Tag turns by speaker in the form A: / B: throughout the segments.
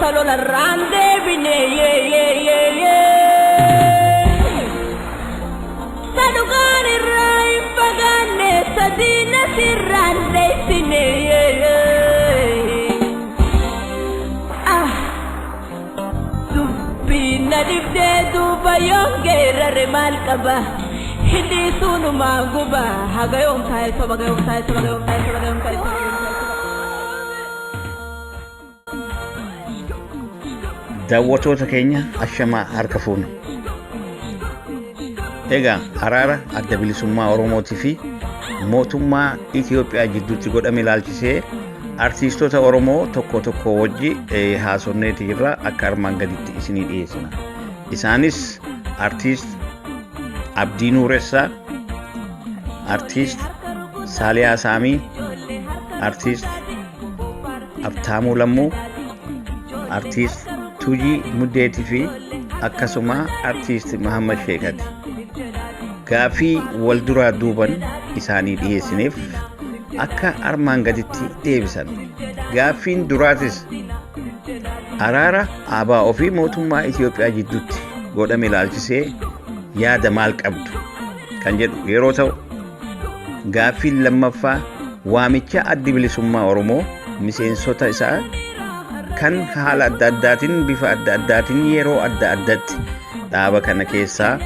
A: talo la rande bine ye sadugani rai pagane sadina sirrande sine ah dubina dibde duba yongera remal kaba hindi sunu maguba hagayong tayo so bagayong tayo
B: daawwattoota keenya ashamaa harka fuune. Egaa araara adda bilisummaa Oromootii fi mootummaa Itoophiyaa gidduutti godhame ilaalchisee artiistota Oromoo tokko wajji haasofneeti irraa akka armaan gaditti isinii dhiyeessina. Isaanis artiist Abdii Nuuressaa, artiist Saaliyaa Saamii, artiist Abtaamuu Lammuu, artiist Tujii Muddeetii fi akkasuma artiist Muhammad Sheekati. Gaafii wal duraa duuban isaanii dhiyeessineef akka armaan gaditti deebisan. Gaafiin duraatis araara ABO ofii mootummaa Itoophiyaa gidduutti godhame ilaalchisee yaada maal qabdu kan jedhu yeroo ta'u, gaafiin lammaffaa waamicha addi bilisummaa Oromoo miseensota isaa kan haala adda addaatiin bifa adda addaatiin yeroo adda addaatti dhaaba kana keessaa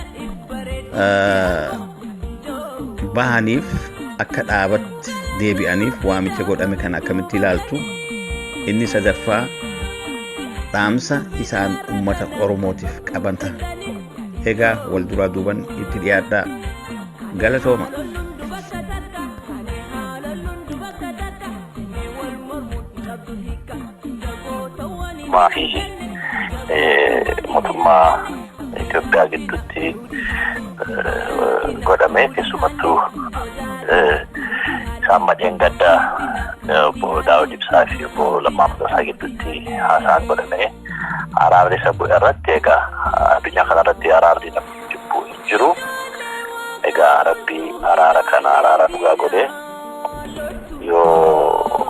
B: bahaniif akka dhaabatti deebi'aniif waamicha godhame kan akkamitti ilaaltu. Inni sadaffaa dhaamsa isaan uummata Oromootiif qaban ta'a. Egaa wal duraa duuban itti dhiyaadhaa. Galatooma.
C: Maafi mootummaa Itoophiyaa gidduutti godhame keessumattuu isaan madeen gaddaa obbo Daawud Ibsaa fi obbo Lammaa Magarsaa gidduutti haasaan godhame araarri isa bu'e irratti egaa addunyaa kanarratti araarri nama jibbuu hin jiru. Egaa Rabbi araara kana araara dhugaa godhee yoo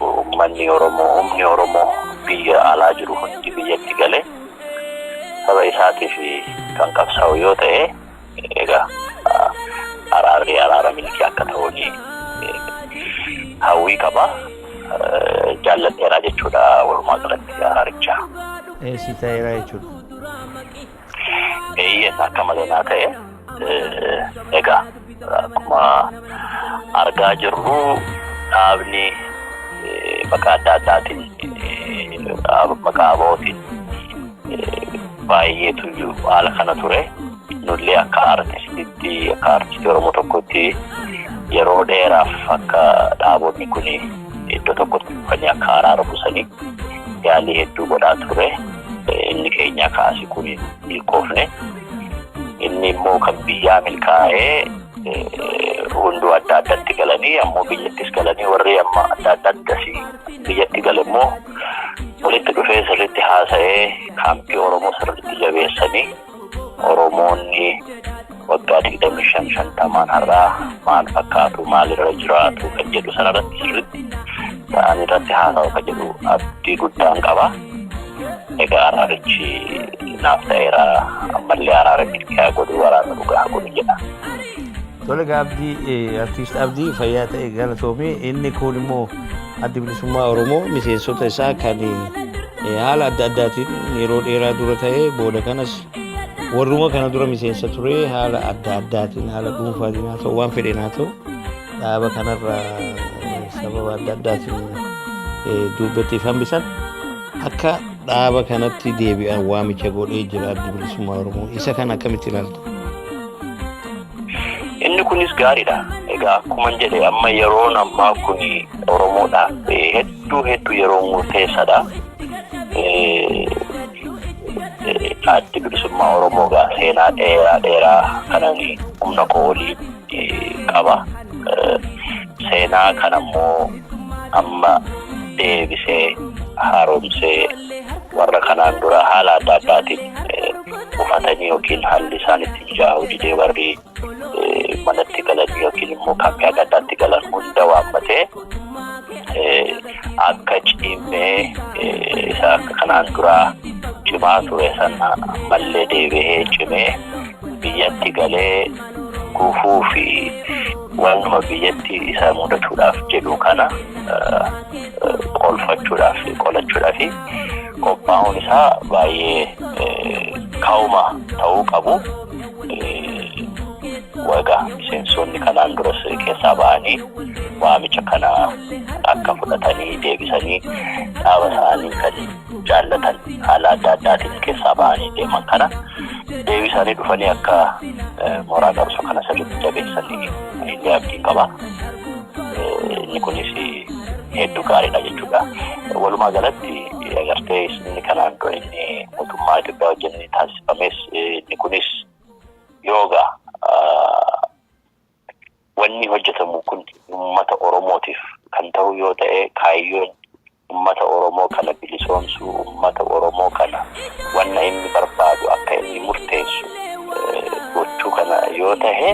C: ummanni Oromoo biyya alaa jiru hundi biyyatti galee saba isaatii fi kan qabsaa'u yoo ta'e egaa araarri araara milkii akka ta'uun hawwii qaba. Jaalladheeraa jechuudha walumaa galatti araaricha.
B: Si ta'eera jechuudha.
C: Eeyyees akka malee naa ta'e egaa akkuma argaa jirru dhaabni maqaa adda addaatiin maqaa ABO'tiin baay'eetu haala kana ture. Nullee akka artistii Oromoo tokkotti yeroo dheeraaf akka dhaabonni kun iddoo tokkotti dhufanii akka araara buusanii yaalii hedduu godhaa ture. Inni keenya kaasii kun milkoofne. Inni immoo kan biyyaa milkaa'ee hunduu adda addatti galanii ammoo biyyattis galanii warri amma adda addatti biyyatti galemmoo walitti dhufee sirriitti haasa'ee kaampii Oromoo sirriitti jabeessanii Oromoonni waggaa 25 har'aa maal fakkaatu maalirra jiraatu kan jedhu sanarratti sirriitti ta'anii irratti haasa'u kan jedhu abdii guddaan qaba. Egaa araarichi naaf ta'eera ammallee araara milkiyaa godhuu waraana dhugaa godhu jedha.
B: Tole Abdii artiist Abdii fayyaa ta'e galatoomee inni kun immoo addi bilisummaa Oromoo miseensota isaa kan haala adda addaatiin yeroo dheeraa dura ta'e booda kanas warruma kana dura miseensa ture haala adda addaatiin haala dhuunfaatiin haa ta'u waan fedheen haa ta'u dhaaba kanarra sababa adda addaatiin duubatti hambisan akka dhaaba kanatti deebi'an waamicha godhee jira addi bilisummaa Oromoo. Isa kana akkamitti ilaalta?
C: Inni kunis gaariidha. Egaa akkuma jedhe amma yeroon ammaa kun Oromoodhaaf hedduu yeroo murteessaadha. Addi bilisummaa Oromoo gaa seenaa dheeraa kanan humna koolii qaba. Seenaa kanammoo amma deebisee haaromsee warra kanaan dura haala adda addaatiin ufatanii yookiin haalli isaanitti mijaa'uu didee warri manatti galanii yookiin immoo kaampii adda addaatti galan hunda waammatee akka cimee isa akka kanaan dura cimaa ture sana mallee deebi'ee cimee biyyatti galee gufuu fi wanuma biyyatti isa mudatuudhaaf jedhu kana qolachuudhaaf qophaa'uun isaa baay'ee kauma ta'uu qabu. Waga miseensonni kanaan duras keessaa ba'anii waamicha kana akka fudhatanii deebisanii dhaaba isaanii kan jaallatan haala adda addaatiin keessaa ba'anii deeman kana deebisanii dhufanii akka mooraa qabsoo kana sirriitti jabeessanii illee abdii qaba. Inni kunis hedduu gaariidha jechuudha. Walumaa galatti agartee inni kanaan dura inni mootummaa Itoophiyaa wajjin taasifames inni kunis yooga wanni hojjetamu kun ummata Oromootiif kan ta'u yoo ta'e kaayyoon ummata Oromoo kana bilisoomsuu ummata Oromoo kana wanna inni barbaadu akka inni murteessu gochuu kana yoo ta'e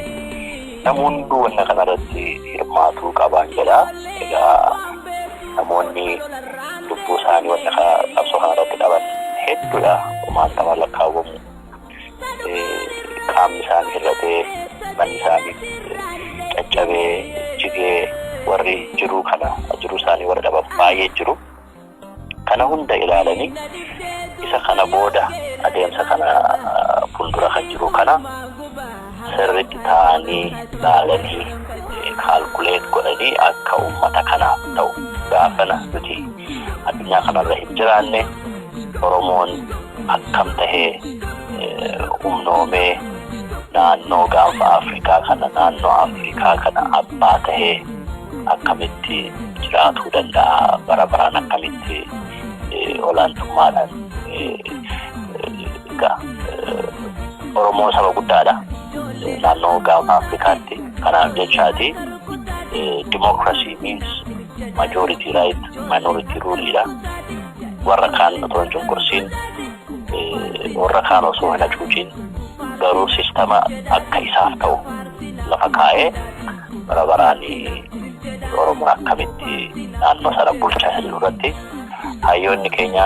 C: namoonni wanna kanarratti hirmaatuu qaban jedha. Egaa namoonni lubbuu isaanii wanna qabsoo kanarratti qaban hedduudha. Kumaantama lakkaawwamu qaamni isaanii hir'atee manni isaanii caccabee jigee warri jiru isaanii warra dhaban baay'ee jiru. Kana hunda ilaalanii isa kana booda adeemsa kana fuuldura kan jiru kana sirriitti ta'anii ilaalanii kaalkuleet godhanii akka uummata kanaaf ta'u gaafana nuti addunyaa kanarra hin jiraanne Oromoon akkam tahee humnoomee naannoo gaafa Afrikaa kana abbaa tahee akkamitti jiraatuu danda'a bara baraan akkamitti olaantummaadhaan Oromoo saba guddaadha naannoo gaafa Afrikaatti. Kanaaf jechaati democracy means majority right minority rule. Warra kaan otoo hin cunqursiin warra kaan osoo hin hacuuciin garuu sistema akka isaaf ta'u lafa kaa'ee bara baraan Oromoon akkamitti naannoo sana bulchaa jiru irratti hayyoonni keenya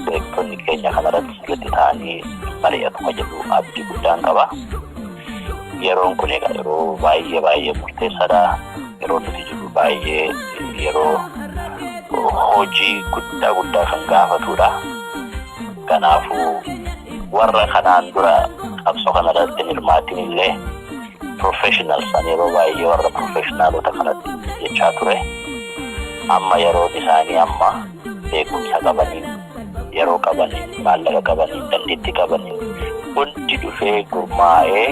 C: beektonni keenya kanarratti sirriitti ta'anii mari'atuma jedhu abdii guddaan qaba. Yeroon kun egaa yeroo baay'ee murteessaadha. Yeroo nuti jiru baay'ee yeroo hojii guddaa kan gaafatudha. Kanaafuu warra kanaan dura qabsoo kanarratti hirmaatin illee professionals yeroo baay'ee warra professionaalota kanatti jechaa ture. Amma yeroo isaanii amma beekumsa qabaniin yeroo qabaniin maallaqa qabaniin dandeettii qabaniin hundi dhufee gurmaa'ee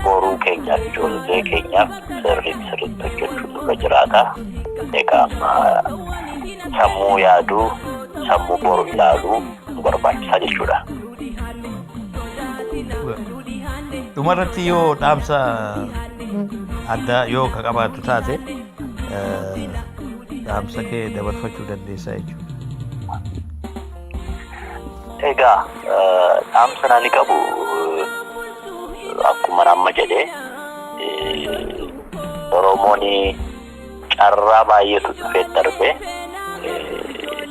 C: boruu keenyaaf ijoollee keenyaaf sirriitti hojjechuun nurra jiraata. Egaa sammuu yaaduu sammuu boru ilaaluu nu barbaachisaa jechuudha.
B: Dhumarratti yoo dhaamsa addaa yoo ka qabaattu taate dhaamsa kee dabarfachuu dandeessaa jechuudha.
C: Egaa dhaamsa ani qabu akkuma amma jedhee Oromoon carraa baay'eetu dhufee darbee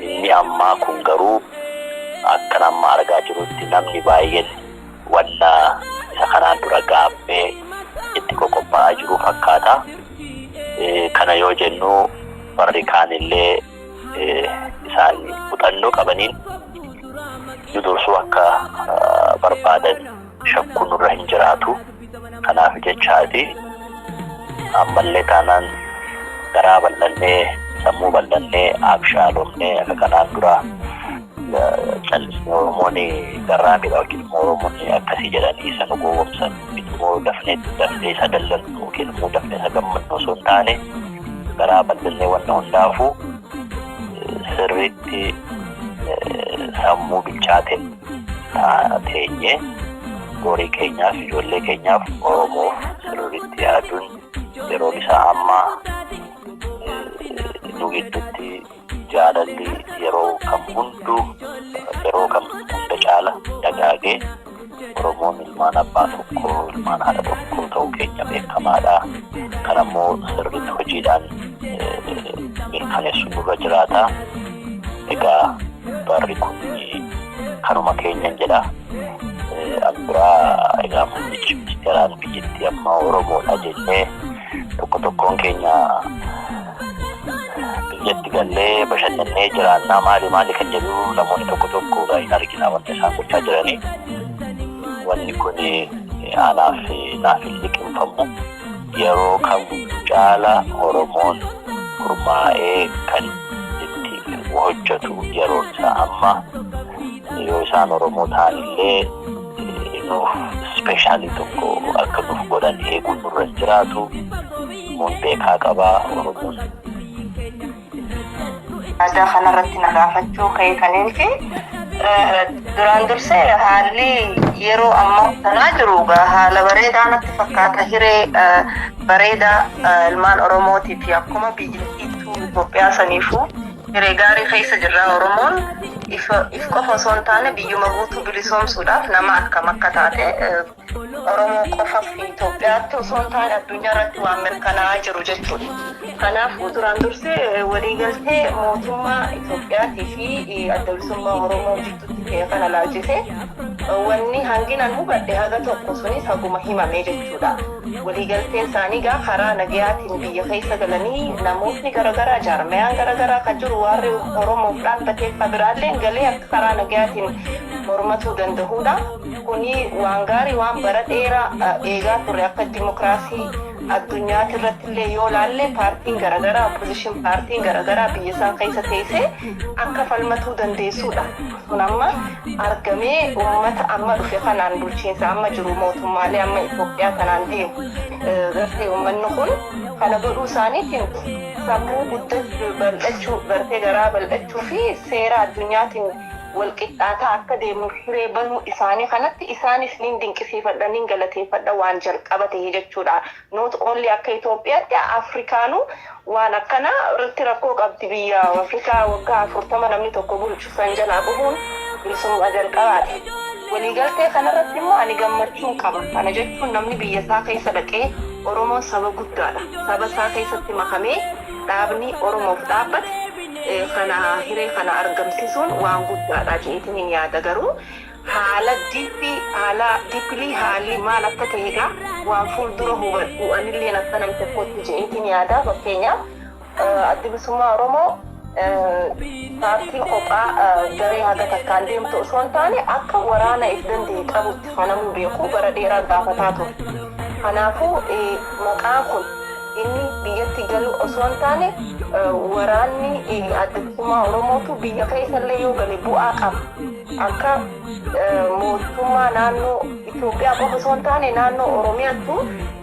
C: inni ammaa kun garuu akka nama argaa jirutti namni baay'een wanna isa kanaan dura gaabbee itti qophaa'aa jiru fakkaata. Kana yoo jennu warri kaan illee isaan muuxannoo qabaniin dursuu akka barbaadan shakkuun nurra hin jiraatu. Kanaaf jechaati ammallee taanaan garaa bal'annee sammuu bal'annee abshaalomnee akka kanaan dura callisnee Oromoon garraamidha yookiin Oromoon akkasii jedhanii isa nu gowwoomsan immoo dafnee isa dallannu yookiin immoo dafnee isa gammadnu osoo hin taane garaa bal'annee wanna hundaafuu sirriitti sammuu bilchaateen teenyee borii keenyaaf ijoollee keenyaaf Oromoof sirriitti yaaduun yeroo isaa amma nu gidduutti jaalalli yeroo kam hunda caala dagaagee Oromoon ilmaan abbaa tokko ilmaan haadha tokko ta'uu keenya beekamaadha. Kanammoo sirriitti hojiidhaan mirkaneessu nurra jiraata. Egaa barri kun kanuma keenya jedha. Abbiraa egaa muummichi ministeeraan biyyattii amma Oromoodha jennee tokkoon keenya biyyatti gallee bashannannee jiraannaa maali kan jedhu namoonni tokko hin argina wanta isaan gochaa jiranii. Wanni kun naaf liqinfamu yeroo kam caala Oromoon gurmaa'ee kan itti hojjetu yeroo isaa amma yoo isaan Oromoo ta'anillee specially tokko akka nuuf godhan eeguun nurra jiraatu mun beekaa qabaa Oromoon.
D: Aadaa kanarratti na gaafachuu ka'e kaniin fi duraan dursee haalli yeroo ammaa kanaa jiru haala bareedaa natti fakkaata. Hiree bareedaa ilmaan Oromootiif akkuma biyyattiitu Itoophiyaa saniifuu hiree gaarii keessa jirra. Oromoon if qofa osoo hin taane biyyuma guutuu bilisoomsuudhaaf nama akkam akka taate Oromoo qofa fi Itoophiyaatti osoo hin taane addunyaa irratti waan mirkanaa'aa jiru jechuudha. Kanaafuu duraan dursee waliigaltee mootummaa Itoophiyaatii fi adda bilisummaa Oromoo jidduutti ta'e kana laalchisee wanni hanginan hubadhe haga tokko sunis haguma himamee jechuudha. Waliigalteen isaanii gaa karaa nagayaatiin biyya keessa galanii namootni garaagaraa jaarmayaan garaagaraa kan jiru warri Oromoof dhaabbatee biraallee galee akka karaa nagayaatiin mormatuu danda'uudha. Kuni waan gaarii waan bara dheeraa eegaa ture akka dimokiraasii addunyaatti irratti illee yoo laalle paartiin garaagaraa opposition paartiin garaagaraa biyya isaan keessa teessee akka falmatuu dandeessuudha. Kun amma argamee uummata amma dhufe kanaan bulchiinsa amma jiru mootummaalee amma Itoophiyaa kanaan deemu gartee uummanni kun kana godhuu isaaniitiin sammuu guddachuu bal'achuu gartee garaa bal'achuu fi seera addunyaatiin walqixxaataa akka deemu hiree banuu isaanii kanatti isaanis niin dinqisiifadhaniin galateeffadha waan jalqaba ta'e jechuudha. Not only akka Itoophiyaatti Afrikaanuu waan akkana irratti rakkoo qabdi biyya Afrikaa waggaa 40 namni tokko bulchu san jalaa bahuun bilisummaa jalqabaati. Waliigaltee kanarratti immoo ani gammachuu qaba. Kana jechuun namni biyya isaa keessa dhaqee Oromoon saba guddaadha. Saba isaa keessatti makamee dhaabni Oromoof dhaabbate kana hiree kana argamsiisuun waan guddaadha jeetiin hin yaada. Garuu haala diippilii haalii maal akka ta'edha waan fuuldura hubadhu anillee akka namni tokkotti jeetiin yaada. Fakkeenyaaf adda bilisummaa Oromoo paartii kophaa garee haga takkaan deemtu osoo hin taane akka waraana if danda'e qabutti fanamuu beeku bara dheeraa gaafataa ture. Kanaafuu maqaan kun inni biyyatti galu osoo hin taane waraanni adda bilisummaa Oromootu biyya keessallee yoo gale bu'aa qaba. Akka mootummaa naannoo Itoophiyaa qofa osoo hin taane naannoo Oromiyaattu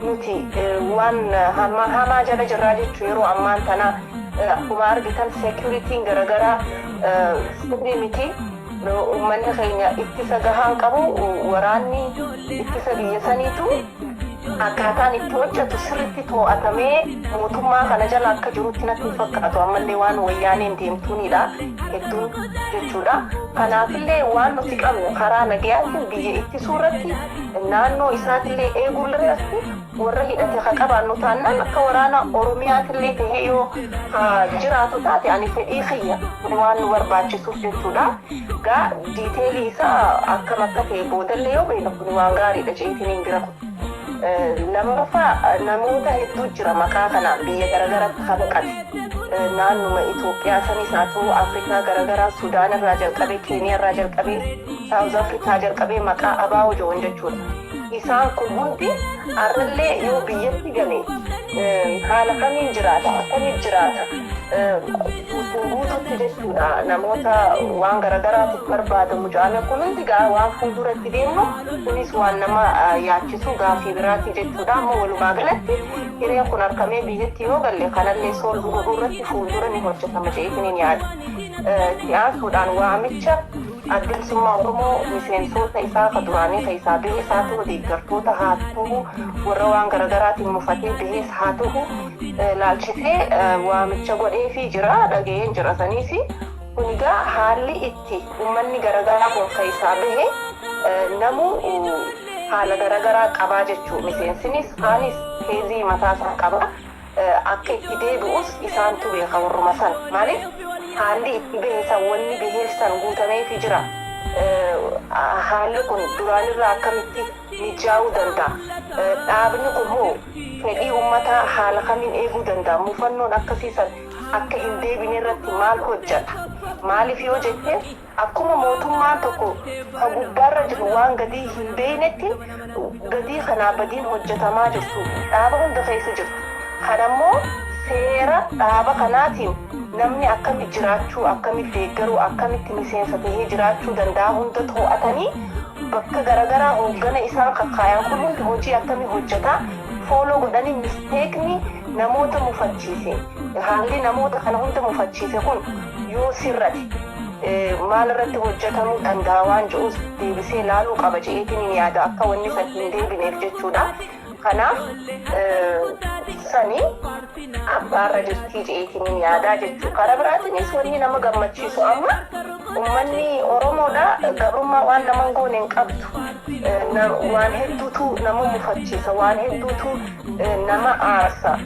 D: nuti waan hamaa jala jirraa jechuu yeroo ammaan tana akkuma argitan security'n garaagaraa sirrii miti. Uummanni keenya ittisa gahaan qabu waraanni ittisa biyya saniitu akkaataan itti hojjetu sirriitti to'atamee mootummaa kana jala akka jirutti natti fakkaatu. Ammallee waan wayyaaneen deemtuunidha hedduun jechuudha. Kanaafillee waan nuti qabnu karaa nagayaatiin biyya ittisuu irratti naannoo isaatillee eeguu irratti warra hidhate haa qabaannu taanaan akka waraana Oromiyaatillee ta'ee yoo jiraatu taate ani fedhii kiyya waan nu barbaachisuuf jechuudha. Gaa diiteelii isaa akkam akka ta'e boodallee yoo beeknu kun waan gaariidha jeetiin hin bira. Lammaffaa namoota hedduu jira maqaa kanaan biyya garaagaraatti habaqate. Naannuma Itoophiyaa sanis haa ta'u Afrikaa garaagaraa Sudaan irraa jalqabee Keeniyaa irraa jalqabee Saawuz Afrikaa jalqabee maqaa ABO joon jechuudha. Isaan kun hundi har'allee yoo biyyatti gale haala kamiin jiraata akkamiin jiraata guutuutti jechuudha. Namoota waan garaagaraatiif barbaadamu jaame kun hundi gaa waan fuulduratti deemu kunis waan nama yaachisu gaafii biraati jechuudha. Ammoo walumaa galatti hireen kun argamee biyyatti yoo galle kanallee sooluu godhuu irratti fuuldura ni hojjetama jeetiin hin yaada. Siyaasuudhaan waamicha adda bilisummaa Oromoo miseensota isaa ka duraanii ka isaa bihees haa ta'u deeggartoota haa ta'u warra waan garaagaraatiin mufatee bihees haa ta'u laalchisee waamicha godheefii jira dhaga'een jira saniis kun egaa haalli itti uummanni garaagaraa kun ka isaa bihe namuu haala garaagaraa qabaa jechuu miseensinis kaanis keezii mataasaa qaba. akka itti deebi'us isaantu beeka warruma san maaliif haalli itti beesan wanni beheessan guutameefi jira haalli kun duraanirraa akkamitti mijaa'uu danda'a dhaabni kun hoo fedhii uummataa haala kamiin eeguu danda'a muufannoon akkasiisan akka hin deebine irratti maal hojjeta maaliif yoo jette akkuma mootummaan tokko ka gubbaarra jiru waan gadii hin beeynetti gadii kanaa badiin hojjetamaa jirtu dhaaba hunda keessa jirtu kanammoo seera dhaaba kanaatiin namni akkamitti jiraachuu akkamitti deeggaruu akkamitti miseensa tahee jiraachuu danda'a hunda to'atanii bakka garagaraa hooggana isaan kakkaayan kun hundi hojii akkamii hojjetaa fooloo godhanii misteekni namoota mufachiise haalli namoota kana hunda mufachiise kun yoo sirrate maal irratti hojjetamuu danda'a waan jedhus deebisee ilaaluu qaba je'eetiin yaada akka wanni san hin deebineef jechuudha. Kanaaf sanii abbaarra jirtii je'eetiin yaadaa jechuu karaa biraatiinis wanni nama gammachiisu amma ummanni Oromoodha gabrummaa waan nama goone hin qabdu waan hedduutu nama mufachiisa waan hedduutu nama aarsa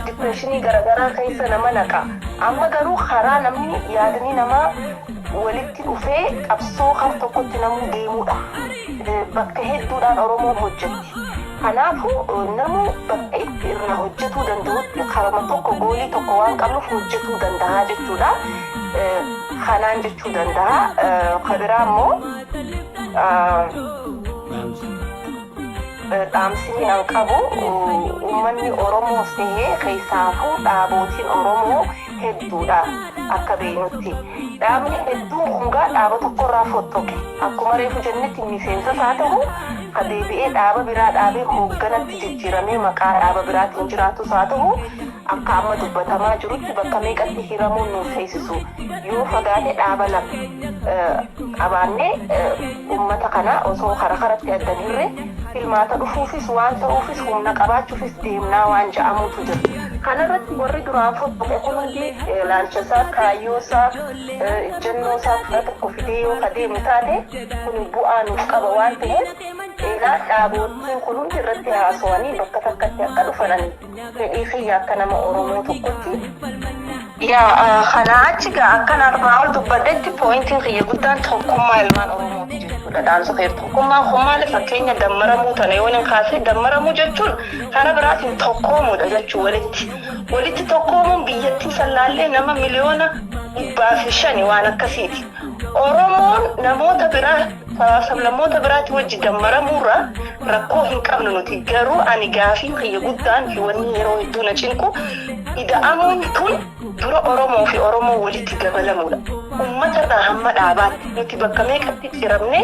D: dipreshinii garagaraa keessa nama naqa amma garuu karaa namni yaadanii nama walitti dhufee qabsoo kan tokkotti namuu deemuudha bakka hedduudhaan Oromoon hojjetti. Kanaafuu namu bakka itti irra hojjetuu danda'utti karama tokko goolii tokko waan qabnuuf hojjetuu danda'a jechuudha. Kanaan jechuu danda'a. Kabiraa immoo dhaamsini an qabu uummanni Oromoos ta'ee keessaafuu dhaabootiin Oromoo hedduudha akka beeknutti. Dhaabni hedduun hungaa dhaaba tokkorraa fottoqe akkuma reefu jennetti miseensas haa ta'u ka deebi'ee dhaaba biraa dhaabee hoogganatti jijjiiramee maqaa dhaaba biraatiin jiraatus haa ta'u akka amma dubbatamaa jirutti bakka meeqatti hiramuun nuuf feesisu yoo fagaate dhaaba lama qabaannee uummata kana osoo karatti addan hirre filmaata dhufuufis waan ta'uufis humna qabaachuufis deemnaa waan ja'amuutu jira. Kanarratti warri duraan fottoqe kun hundi laalchasaa kaayyoosaa ejjennoosaa fira tokko fidee yoo adeemu taate kun bu'aa nuuf qaba waan ta'eef eegaa dhaabootiin kun hundi irratti haasawanii bakka takkatti akka dhufananii fedhii fi akka nama Oromoo tokkotti. Kana achi gaa akkan arbaa ol dubbadhetti pooyintiin kiyya guddaan tokkummaa ilmaan Oromooti jechuudha. Dhaamsa ta'eef tokkummaan kun maali fakkeenya dammaramuu tana yoo nan kaasee dammaramuu jechuun kana biraatiin tokkoomuudha jechuu walitti tokkoomuun biyyattii sallaallee nama miliyoona 500 waan akkasiiti. Oromoon namoota biraa sablammoota biraatti wajji dammaramuurra rakkoo hin qabnu nuti garuu ani gaafii kiyya guddaan fi wanni yeroo hedduu na cinqu ida'amuun kun dura Oromoo fi Oromoo walitti dabalamuudha. Uummatarraa hamma dhaabaatti nuti bakka meeqatti ciramne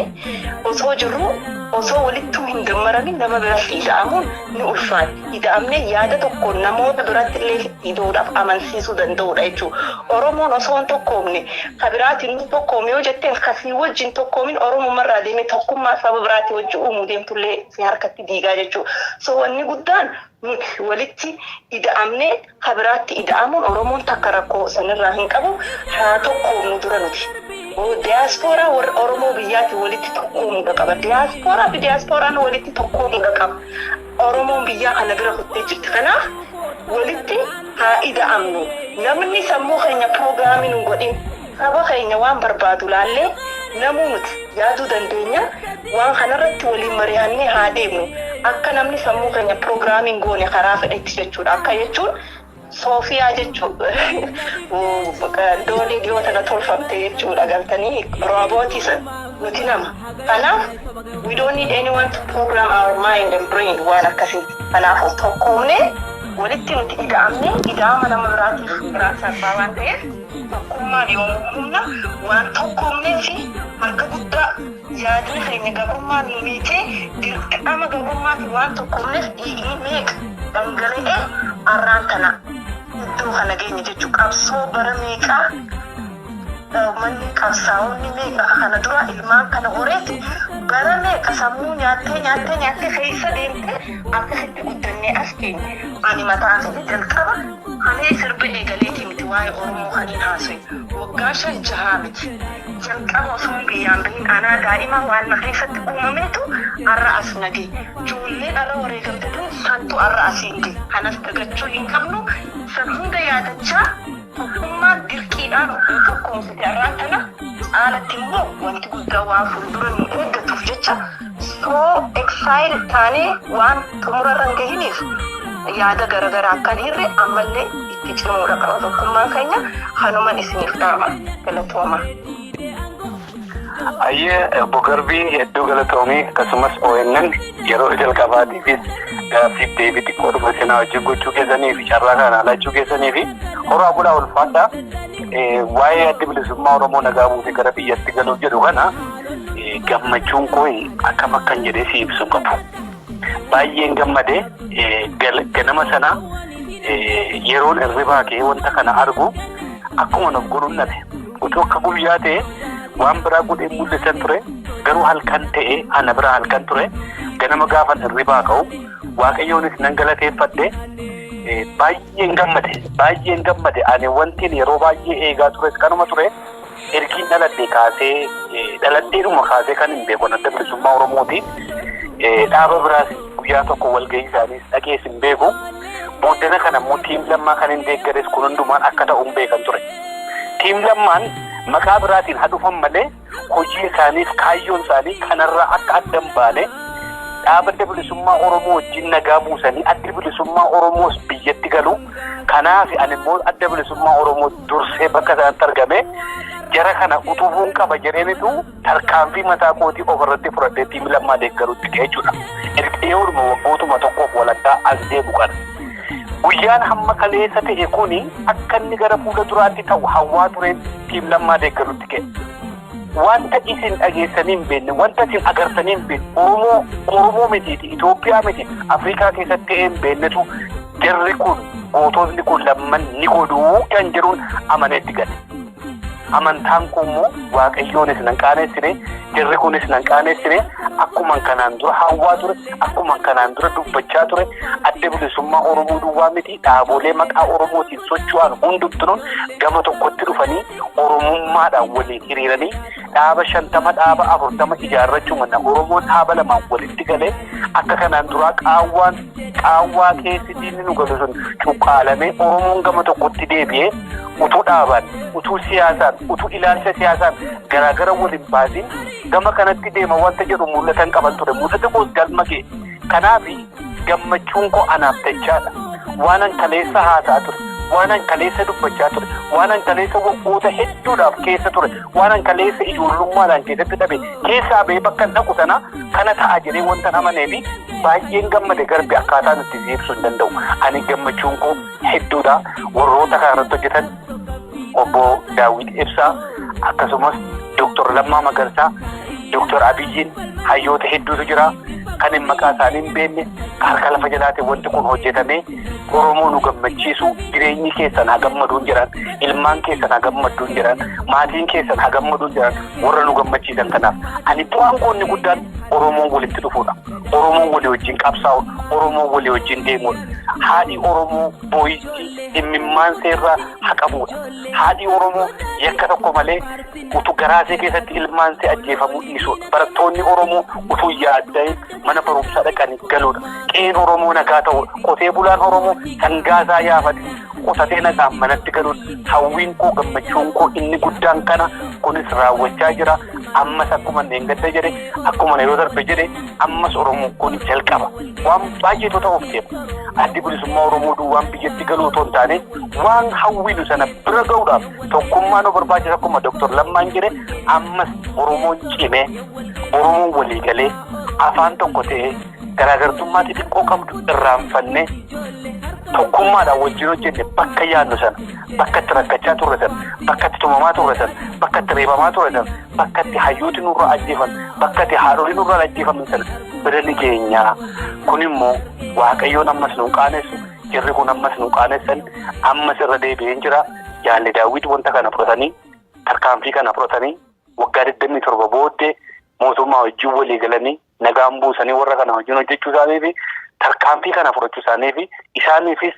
D: osoo jirru osoo walitti hin dammaramin nama biratti ida'amuun ni ulfaata. Ida'amnee yaada tokkoon namoota biratti illee ida'uudhaaf amansiisuu danda'uudha jechuudha. Oromoon osoo hin tokkoomne kabiraatiin nu tokkoome yoo jetteen kasii wajjin tokkoomin Oromummarraa deemee tokkummaa saba biraatii wajji uumuu deemtullee si harkatti diigaa jechuudha. So wanni guddaan nuti walitti ida'amnee kabiraatti ida'amuun Oromoon takka rakkoo sanirraa hin qabu haa tokkoomnu dura nuti. Diaspora warra Oromoo biyyaatti walitti tokkoomuu qaba. Diaspora fi diasporaan walitti tokkoomuu qaba. Oromoon biyyaa kana bira kuttee jirti. Kanaaf walitti haa ida'amnu. Namni sammuu keenya piroograamii nu godhin saba keenya waan barbaadu laallee namuu nuti yaaduu dandeenya waan kanarratti waliin mari'annee haa deemnu. Akka namni sammuu keenya piroograamiin goone karaa fedhetti jechuudha. Akka jechuun Soofiyaa jechuudha. Doonii dhiyoo tana tolfamte jechuudha galtanii roobootii nuti nama. Kanaaf we don't need anyone to program our mind and brain waan akkasiiti. Kanaaf tokkoomnee walitti nuti ida'amne ida'ama nama biraatiif biraan salphaa waan ta'eef tokkummaan yoo humna waan tokkoomnee fi harka guddaa yaadni keenya gabrummaan nu miitee dirqama gabrummaati waan tokkoomneef dhiigni meeqa dhangala'ee arraan tana iddoo kana geenye jechuu qabsoo bara meeqaa manni qabsaa'onni meeqa kana dura ilmaan kana horeeti bara meeqa sammuu nyaattee keessa deemte akkasitti guddannee as keenya ani mataa fi jalqaba ani sirba eegaleeti miti waa'ee Oromoo kaniin haasa'e waggaa 5-6 miti jalqaba osoo biyyaan bahin anaa daa'ima waan na keessatti uumameetu har'a as nagee ijoolleen har'a wareegamte tun santu har'a asiin gee kanas dagachuu hin qabnu san hunda yaadachaa tokkummaan dirqiidhaan tokkoomsite har'aan tana haalatti immoo wanti guddaa waan fuuldura nu eeggatuuf jecha soo exile taanee waan xumurarra hin gahiniif yaada garagaraa akkan hirre ammallee itti cimuudha qaba tokkummaan keenya hanuman isiniif dhaama galatooma.
C: Ayyee Bogarbii hedduu galatoomii akkasumas ONN yeroo jalqabaatiifis gaaffiif deebii xiqqoo dhufa isinaa wajjin gochuu keessanii fi carraa kana laachuu keessanii fi horaa bulaa ulfaadhaa waa'ee adda bilisummaa Oromoo nagaa buusee gara biyyatti galuuf jedhu kana gammachuun koo akkam akkan jedhee si ibsuu qabu. Baay'een gammadee ganama sana yeroon hirribaa kee wanta kana argu akkuma nuuf godhuun dhabe utuu akka guyyaa ta'e waan biraa godhee mul'isan ture garuu halkan ta'e ana biraa halkan ture ganama gaafan hirribaa ka'u waaqayyoonis nan galateeffadhe baay'een gammade ani wantiin yeroo baay'ee eegaa tures kanuma ture ergiin dhaladheedhuma kaasee kan hin beeku adda bilisummaa Oromooti dhaaba biraas guyyaa tokko walgahii isaaniis dhagees hin beeku booddana kana immoo tiim lammaa kan hin deeggares kun hundumaan akka ta'u hin beekan ture tiim lammaan maqaa biraatiin hadhufan malee hojii isaaniif kaayyoon isaanii kanarraa akka addan baane dhaaba adda bilisummaa Oromoo wajjin nagaa buusanii adda bilisummaa Oromoos biyyatti galu kanaaf ani immoo adda bilisummaa Oromoo dursee bakka isaatti argame jara kana utubuun qaba jedheenitu tarkaanfii mataa kootii ofirratti fudhadhee tiim lammaa deeggaruutti ga'e jechuudha. Ergeewuma waggootuma tokkoof walakkaa as deemu kana. Guyyaan hamma kaleessa ta'e kuni akka inni gara fuula duraatti ta'u hawwaa tureen tiim lammaa deeggaruutti ga'e. Wanta isin dhageessanii hin beekne wanta isin agartanii hin beekne Oromoo mitiiti Itoophiyaa miti Afrikaa keessatti ta'ee hin beeknetu jarri kun goototni kun lamman ni godhuu kan jedhuun amaneetti gale. Amantaan kun immoo waaqayyoonis nan qaaneessine jarri kunis nan qaaneessine akkuma kanaan dura hawwaa ture akkuma kanaan dura dubbachaa ture adda bilisummaa Oromoo duwwaa miti dhaabolee maqaa Oromootiin socho'an hundumtuun gama tokkotti dhufanii Oromummaadhaan waliin hiriiranii dhaaba 50 dhaaba 40 ijaarrachuu manna Oromoo dhaaba lamaan walitti galee akka kanaan dura qaawwaa keessittiin nu galu sun cuqqaalamee Oromoon gama tokkotti deebi'ee utuu dhaabaan utuu siyaasaan utuu ilaalcha siyaasaan garaagara waliin baasin gama kanatti deema wanta jedhu mul'atan qaban ture mul'ata koos galma ga'e kanaaf gammachuun koo anaaf tachaadha waanan kaleessa haasaa ture waanan kaleessa dubbachaa ture waanan kaleessa waggoota hedduudhaaf keessa ture waanan kaleessa ijoollummaadhaan keessatti dhabe keessaa ba'ee bakka dhaqu sana kana ta'a jedhee wanta amanee fi baay'een gammade garbi akkaataa nutti ibsuu hin danda'u ani gammachuun koo hedduudha warroota kanarratti hojjetan obbo Daawit Ibsaa akkasumas Dr. Lammaa Magarsaa Dr. Abiyyiin hayyoota hedduutu jira kan hin maqaa isaanii hin beekne harka lafa jalaatiin wanti kun hojjetamee Oromoo nu gammachiisu jireenyi keessan haa gammaduun jiran ilmaan keessan haa gammaduun jiran maatiin keessan haa gammaduun jiran warra nu gammachiisan kanaaf ani bu'aan koonni guddaan Oromoon walitti dhufuudha Oromoon walii wajjin qabsaa'u Oromoon walii wajjin deemuudha haadhi Oromoo booyichi himmimmaan seerraa haqamuudha haadhi Oromoo yakka tokko malee utuu garaasee keessatti ilmaan see ajjeefamuu dhiisuudha barattoonni Oromoo utuu yaadda'e mana barumsaa dhaqanii galuudha qe'een Oromoo nagaa ta'uudha qotee bulaan Oromoo sangaasaa yaafate qotatee nagaan manatti galuudha hawwiin koo gammachuun koo inni guddaan kana kunis raawwachaa jira ammas akkuma neengadda jedhe akkuma yeroo darbe jedhe ammas Oromoo kun jalqaba waan baay'eetu ta'uuf deema addi bilisummaa Oromoo duwwaan biyyatti galuu otoo hin taane waan hawwiinu sana bira ga'uudhaaf tokkummaa nu barbaachisa akkuma Dr. Lammaan jedhe ammas Oromoon cimee Oromoon walii galee afaan tokko ta'ee garaagartummaa xixiqqoo qabdu irraanfannee tokkummaadhaan wajjin hojjenne bakka yaadnu sana bakka itti rakkachaa turre sana bakka itti tumamaa turre sana bakka itti reebamaa turre sana bakka itti hayyooti nurraa ajjeefan bakka itti haadholii nurraa ajjeefaman sana bira ni geenyaa kun immoo waaqayyoon ammas nu qaanessu jirri kun ammas nu qaanessan ammas irra deebi'een jira jaalli Daawit wanta kana fudhatanii tarkaanfii kana fudhatanii waggaa 27 booddee mootummaa wajjin walii galanii nagaan buusanii warra kana wajjin hojjechuu isaanii fi tarkaanfii kana fudhachuu isaanii fi isaaniifis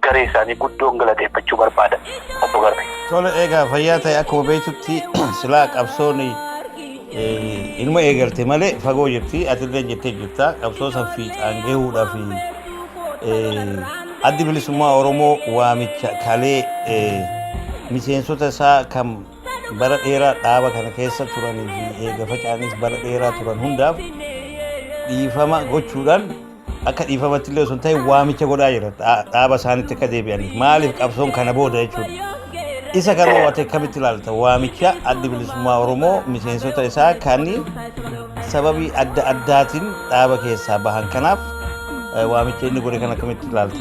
C: garee isaanii guddoon galateeffachuu barbaadan obbo Garbe.
B: Tole egaa fayyaa ta'e akkuma beektutti silaa qabsoon ilma eegarte malee fagoo jirti atillee jettee jirta qabsoo san fiixaan gahuudhaaf addi bilisummaa Oromoo waamicha kalee miseensota isaa kan bara dheeraa dhaaba kana keessa turanii fi eega facaanis bara dheeraa turan hundaaf dhiifama gochuudhaan akka dhiifamatti illee osoo hin ta'in waamicha godhaa jira dhaaba isaanitti akka deebi'aniif maaliif qabsoon kana booda jechuudha. Isa kana wate akkamitti ilaalta waamicha addi bilisummaa Oromoo miseensota isaa kan sababii adda addaatiin dhaaba keessaa bahan kanaaf waamicha inni godhe kana akkamitti ilaalta?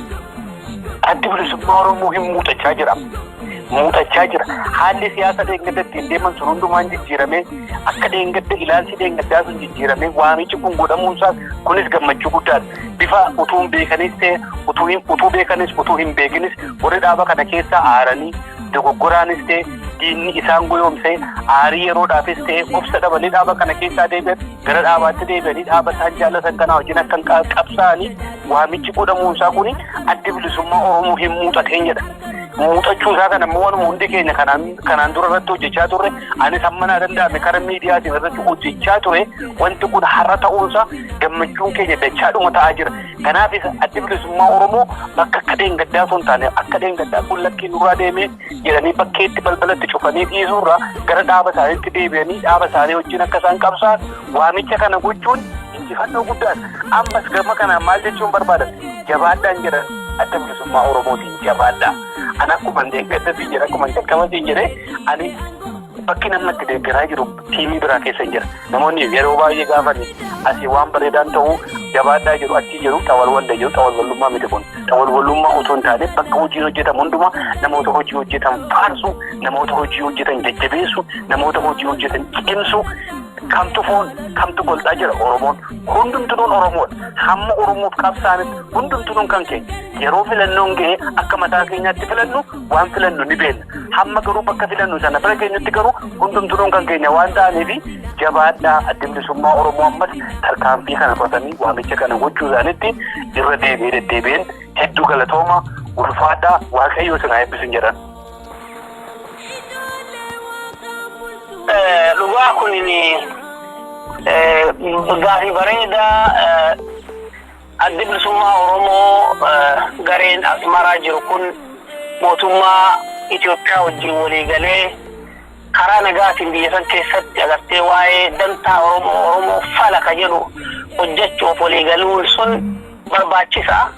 C: Addi bilisummaa Oromoo hin muuxachaa jira. Muuxachaa jira. Haalli siyaasa deengaddatti hin deeman sun hundumaan jijjiiramee akka deengadda ilaalchi deengaddaa sun jijjiiramee waamichi kun godhamuunsaa kunis gammachuu guddaadha. Bifa utuu hin beekanis ta'e utuu beekanis utuu hin beekinis warri dhaaba kana keessaa aaranii dogoggoraanis ta'e diinni isaan goyoomsee aarii yeroodhaafis ta'e obsa dhabanii dhaaba kana keessaa deebi'an gara dhaabaatti deebi'anii dhaaba isaan jaallatan kana wajjin akka qabsaa'anii waamichi godhamuunsaa kuni addi bilisummaa Oromoo hin muuxateen jedha. Muuxachuu isaa kana immoo wanuma hundi keenya kanaan dura irratti hojjechaa turre anis hamma naa danda'ame karaa miidiyaatiin irratti hojjechaa ture wanti kun har'a ta'uunsaa gammachuun keenya dachaadhuma ta'aa jira. Kanaafis addi bilisummaa Oromoo bakka akka deengaddaa osoo hin taane akka deengaddaa kun lakkii nurraa deemee jedhanii bakkeetti balbalatti cufanii dhiisuurraa gara dhaaba isaaniitti deebi'anii dhaaba isaanii wajjin akka isaan qabsaan waamicha kana gochuun injifannoo guddaadha. Ammas gama kanaan maal jechuun barbaadan jabaadhaan jedhan adda bilisummaa Oromootiin jabaadhaa. Ana akkuma deeggarsa jira akkuma akkamitti jedhee ani bakki namatti deeggaraa jiru tiimii biraa keessa jira. Namoonni yeroo baay'ee gaafanii asii waan bareedaan ta'uu jabaadhaa jiru achi jiru xawalwalda jiru xawalwallummaa miti kun xawalwallummaa otoo hin taane bakka hojiin hojjetamu hundumaa namoota hojii hojjetan faarsu namoota hojii hojjetan jajjabeessu namoota hojii hojjetan cimsu kamtu foon kamtu goldaa jira Oromoon hundumtuun Oromoodha hamma Oromoof qabsaanitti hundumtuun kan keenya yeroo filannoon ga'e akka mataa keenyaatti filannu waan filannu ni beekna hamma garuu bakka filannu sana bira keenyatti garuu hundumtuun kan keenya waan ta'aniif jabaadhaa adda bilisummaa Oromoo ammas tarkaanfii kana fudhatanii waamicha kana gochuu isaaniitti irra deddeebi'een hedduu galatooma ulfaadhaa Waaqayyo isin haa eebbisu jedhan.
E: Dhugaa kunini gaarii bareedaa adda bilisummaa Oromoo gareen asmaraa jiru kun mootummaa Itoophiyaa wajjin walii galee karaa nagaatiin biyya san keessatti agartee waa'ee dantaa Oromoo falaka jedhu hojjechuuf walii galuun sun barbaachisaa.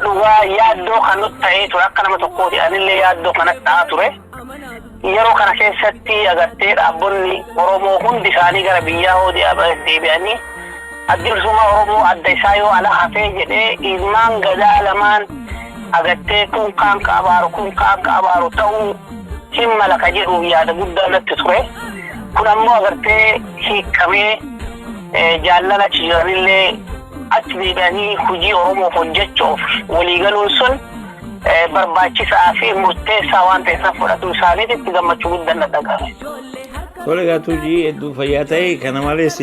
E: Dhugaa yaaddoo kan nuti ta'ee ture akka nama tokkooti anillee yaaddoo kanatti ta'aa ture. Yeroo kana keessatti agartee dhaabbonni Oromoo hundi isaanii gara biyyaa deebi'anii adda bilisummaa Oromoo adda isaa yoo ala hafee jedhee ilmaan gadaa lamaan agartee kun kaan qabaaru ta'uu hin malaka jedhuuf yaada guddaa natti ture. Kun ammoo agartee hiikamee jaalala achi jiranillee achi deebi'anii hojii Oromoof hojjechuuf waliigaluun sun barbaachisaa fi murteessaa waan ta'eef fudhatu isaaniitti gammachuu guddaan dhagahame.
B: Tole gaatuujii hedduu fayyaa ta'e kana malees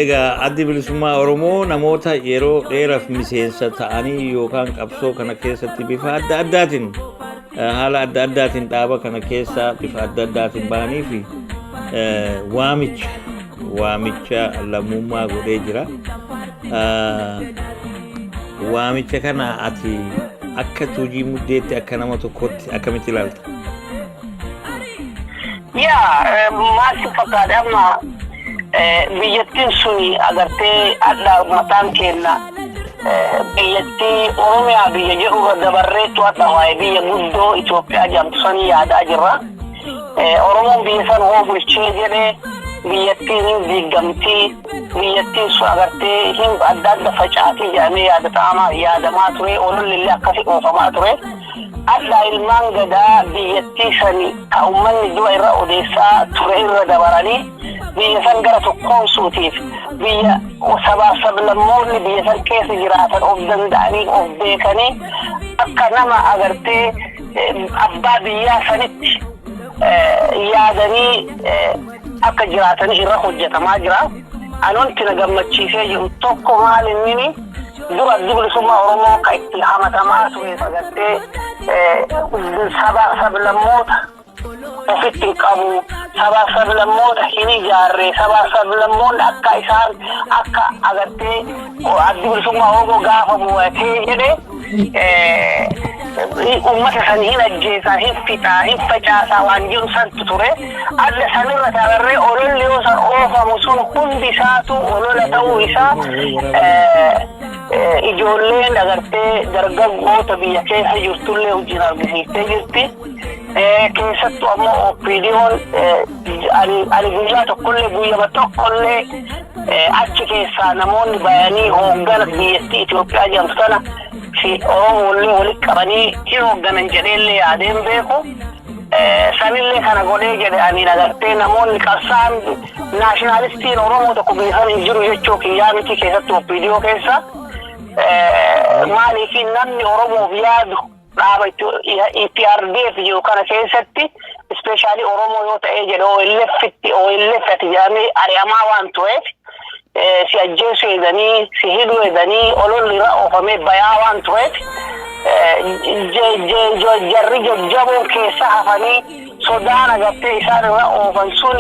B: egaa addi bilisummaa Oromoo namoota yeroo dheeraaf miseensa ta'anii yookaan qabsoo kana keessatti bifa adda addaatiin haala adda addaatiin dhaaba kana keessa bifa adda addaatiin bahanii fi waamicha lammummaa godhee jira. Waamicha kana ati akka tuujii muddeetti akka nama tokkotti akkamitti ilaalta?
E: Maal fakkaata amma biyyattiin suni agartee adda mataan kenna biyyattii Oromiyaa biyya jedhu dabarreetu adda waa'ee biyya guddoo Itoophiyaa jedhamtu sanii yaadaa jirra. Oromoon biyya san hoo bulchee jedhee biyyattiin hin diigamtii biyyattiin sun agartee hin adda adda facaatii jedhamee yaadamaa ture ololillee akkasi oofamaa ture. Adda ilmaan gadaa biyyattii sani ka uummanni du'a irra odeessaa ture irra dabaranii biyya san gara tokkoomsuutiif biyya sabaa sablammoonni biyya san keessa jiraatan of danda'anii of beekanii akka nama agartee abbaa biyyaa sanitti yaadanii akka jiraatanii irra hojjetamaa jira. Anonti na gammachiisee jiru tokko maal inni dura bilisummaa Oromoo kan itti hamatamaa ture sagartee sablammoota ofitti qabu sablammoota hin ijaarre sablammoonni akka isaan akka agartee bilisummaa Oromoo gaafa bu'atee jedhe ummata san hin ajjeesaa hin fixaa hin facaasaa waan jiru santu ture. Adda sanirra taarree ololli yoo san oofamu sun hundi isaatu olola ta'uu isaa ijoolleen agartee dargaggoota biyya keessa jirtullee hojiin argisiistee jirti. Keessattuu ammoo OPDO'n ani guyyaa tokkollee guyyama tokkollee achi keessaa namoonni bayanii hooggana biyyattii Itoophiyaa jedhamtu sana fi Oromollee walitti qabanii hin hoogganan jedheellee yaadeen beeku. Sanillee kana godhee jedhe ani agartee namoonni qabsaan naashinaalistiin Oromoo tokko beekan hin jiru jechuu kiyyaa miti keessattuu OPDO keessa. Maaliif namni Oromoof yaadu dhaaba EPRDF jiru kana keessatti ispeeshaalii Oromoo yoo ta'ee jedhe OLF ati jedhamee ari'amaa waan tureef si ajjeesu jedhanii si hidhuu jedhanii ololli irra oofamee bayaa waan tureef jarri jajjaboon keessa hafanii sodaan agartee isaan irra oofan sun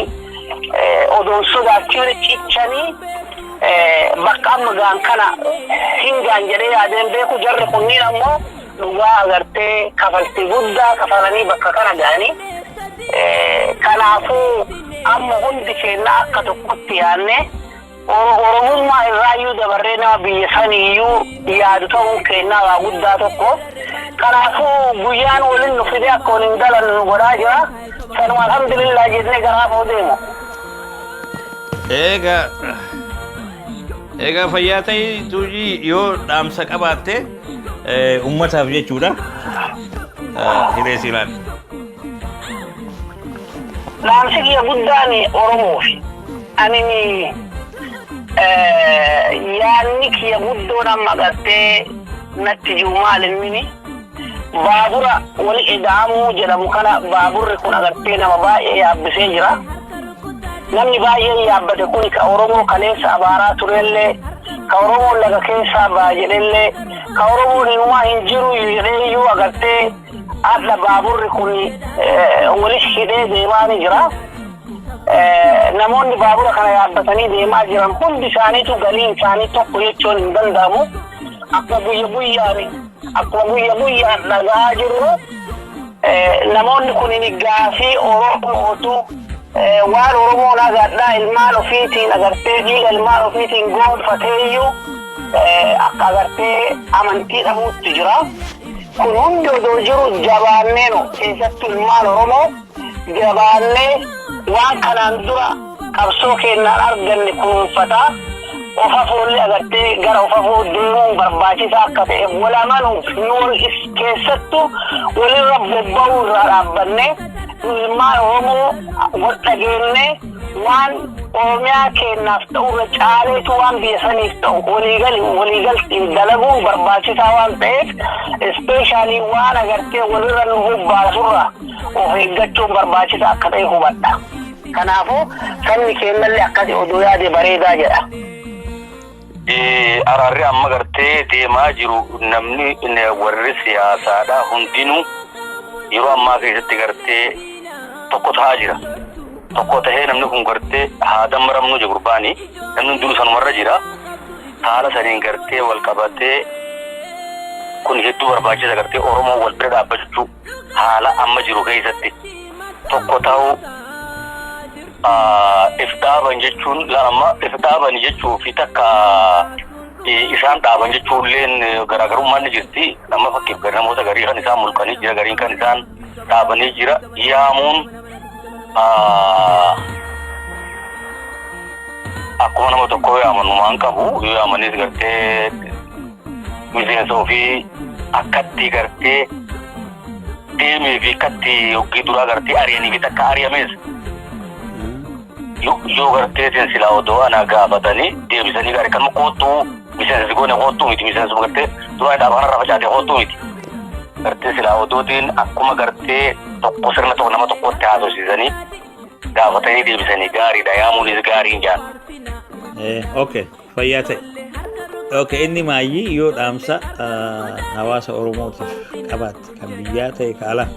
E: odoon sodaachiin cichanii bakka amma gaan kana hingaan jedhee yaadeen beeku. Jarri kunniin ammoo dhugaa agartee kafaltii guddaa kafalanii bakka kana ga'anii kanaafuu amma hundi keenya akka tokkotti yaadne Oromummaa irraayyuu dabarree nama biyya saniyyuu yaadu ta'uun keenyaa waa guddaa tokko. Kanaafuu guyyaan waliin nu fidee akka waliin galan nu godhaa jira. Sanuma alhamdulillah jennee garaaf deemu.
B: Egaa fayyaa ta'e tuujii yoo dhaamsa qabaatte ummataaf jechuudha. Hiree siilaan.
E: Dhaamsi kiyya guddaan Oromoofi. Ani yaanni kiyya guddoon amma agartee natti jiru maal inni baabura wali ida'amuu jedhamu kana baaburri kun agartee nama baay'ee yaabbisee jira. Namni baay'ee yaabbate kun ka Oromoo kaleessa abaaraa turellee ka Oromoo laga keessaa baay'ellee ka Oromoo hinumaa hin jiru jedheeyyuu agartee adda baaburri kun wali hidhee deemaa ni jira. Namoonni baabura kana yaabbatanii deemaa jiran hundi isaaniitu galiin isaanii tokko jechuun hin danda'amu. Akkuma guyya guyyaan dhagaa jirru namoonni kun gaafii Oromootu waan Oromoon agadhaa ilmaan ofiitiin agartee dhiiga ilmaan ofiitiin goonfateeyyuu akka agartee amantii dhabuutti jira. Kun hundi odoo jiru jabaannee keessattuu ilmaan Oromoo jabaannee waan kanaan dura qabsoo keenyaan arganne kunuunfataa ofafoollee agartee gara ofafoo deemuun barbaachisaa akka ta'e walamanuuf nuun keessattuu walirra bobba'uu irraa dhaabbannee ilmaan Oromoo waldhageennee waan Oromiyaa keenyaaf ta'urra caaleetu waan biyya saniif ta'u waliigaltiin dalaguun barbaachisaa waan ta'eef ispeeshaalii waan agartee walirra nu bobbaasurra of eeggachuun barbaachisaa akka ta'e hubadha. Kanaafuu sabni keenyallee akkasii oduu yaade bareedaa jedha.
C: Araarri amma gartee deemaa jiru namni warri siyaasaadha hundinuu yeroo ammaa keessatti gartee tokko ta'aa jira. Tokko ta'ee namni kun gartee haadha maramnu jigurbaanii namni hundinuu sanumarra jira. Haala saniin gartee wal qabatee kun hedduu barbaachisa gartee Oromoo wal bira dhaabbachuu haala amma jiru keessatti tokko ta'uu iftaaban jechuun lama iftaaban jechuu fi takka isaan dhaaban jechuulleen garaagarummaan ni jirti. Nama fakkiif namoota garii kan isaan mulqanii jira gariin kan isaan dhaabanii jira yaamuun akkuma nama tokko yaamanumaan qabu yoo yaamanis gartee miseensa ofii akkatti gartee deemee fi akkatti yookiin duraa gartee ari'anii fi takka ari'amees yoo gartee silaa odoo ana gaafatanii deebisanii gaarii kan qoottuu miseensi goone qoottuu miti miseensi gartee duraa dhaabaan irraa facaatee qoottuu miti gartee silaa odootiin akkuma gartee tokko sirna tokko nama tokkotti haasofsiisanii gaafatanii deebisanii gaariidha yaamuunis gaariin jaan.
B: Okay, fayyaa ta'e. Okay, inni maayii yoo dhaamsa hawaasa Oromootiif qabaatte kan biyyaa ta'e kaala.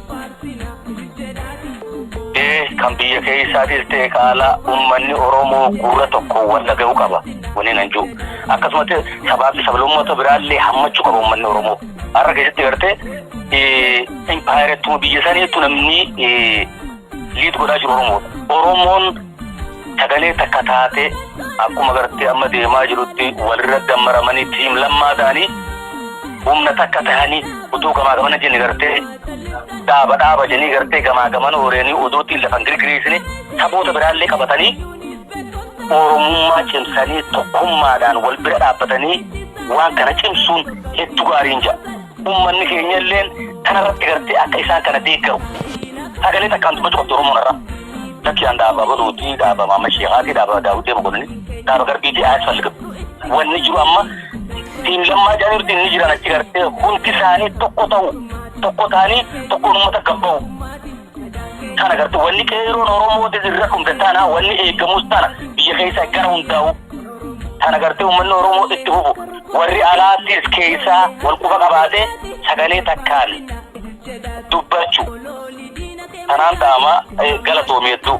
C: Kan biyya keessaatis ta'e kaala uummanni Oromoo gurra tokko wal dhaga'uu qaba. Wani nan jiru. Akkasumas sabaafi sablammoota biraallee hammachuu qaba uummanni Oromoo. Har'a keessatti gartee empaayireettuma biyya saniitu namni liit godhaa jiru Oromoodha. Oromoon sagalee takka taate akkuma gartee amma deemaa jirutti walirra dammaramanii tiim lammaa ta'anii humna takka ta'anii utuu gamaa gamana jenne gartee dhaaba jennii gartee gamaa gaman hooreenii odootiin lafan girgiriisine saboota biraallee qabatanii Oromummaa cimsanii tokkummaadhaan wal bira dhaabbatanii waan kana cimsuun hedduu gaariin jira. Uummanni keenyalleen kanarratti gartee akka isaan kana deeggaru sagalee takkaan dubbatu qabdu Oromoon irraa. Lakkiyaan dhaaba Baduutii, dhaaba Maamma Sheekaatii, dhaaba Daawudee Mokonanii, dhaaba Garbiitii Ayyaas Falqabu. Wanni jiru amma tiim lammaa jaaniirti inni jiran achi gartee hundi isaanii tokko ta'u, tokko ta'anii tokkoon uummata gabba'u. Kana gartee wanni qeeroon Oromootis irra dhumte taana wanni eegamus taana biyya keessaa gara hundaa'u. Kana gartee uummanni Oromoo itti fufu warri alaattis keessaa wal quba qabaatee sagalee takkaan dubbachuu. Kanaan dhaama galatoomeetu.